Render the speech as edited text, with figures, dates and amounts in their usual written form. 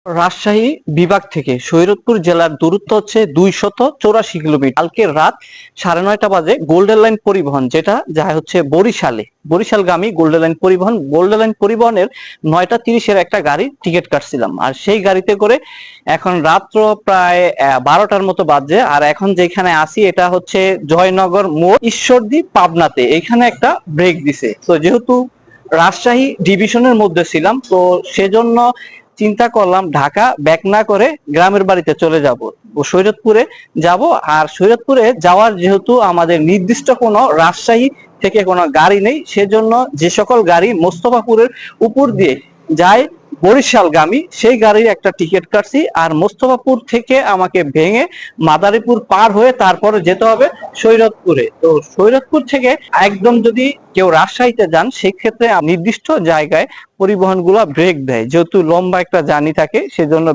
রাজশাহী বিভাগ থেকে শরীয়তপুর জেলার দূরত্ব হচ্ছে 284 কিলোমিটার। কালকে রাত 9:30 বাজে গোল্ডেন লাইন পরিবহন, যেটা যায় হচ্ছে বরিশালগামী গোল্ডেন লাইন পরিবহন। গোল্ডেন লাইন পরিবহনের 9:30-এর একটা গাড়ি টিকিট কাটছিলাম, আর সেই গাড়িতে করে এখন রাত্র প্রায় 12টার মতো বাজে। আর এখন যেখানে আসি এটা হচ্ছে জয়নগর মোড়, ঈশ্বরদী, পাবনাতে। এখানে একটা ব্রেক দিছে। তো যেহেতু রাজশাহী ডিভিশনের মধ্যে ছিলাম, তো সেজন্য চিন্তা করলাম ঢাকা ব্যাক না করে গ্রামের বাড়িতে চলে যাব ও শরীয়তপুরে যাব। আর শরীয়তপুরে যাওয়ার যেহেতু আমাদের নির্দিষ্ট কোনো রাজশাহী থেকে কোনো গাড়ি নেই, সেজন্য যে সকল গাড়ি মোস্তফাপুরের উপর দিয়ে যায় বরিশালগামী, সেই গাড়ির একটা টিকিট কাটছি। আর মোস্তফাপুর থেকে আমাকে ভেঙে মাদারীপুর পার হয়ে তারপরে যেতে হবে শরীয়তপুরে। তো শরীয়তপুর থেকে একদম যদি কেউ রাজশাহীতে যান, সেক্ষেত্রে নির্দিষ্ট জায়গায় পরিবহন গুলা ব্রেক দেয়, যেহেতু লম্বা একটা জার্নি থাকে, সেজন্য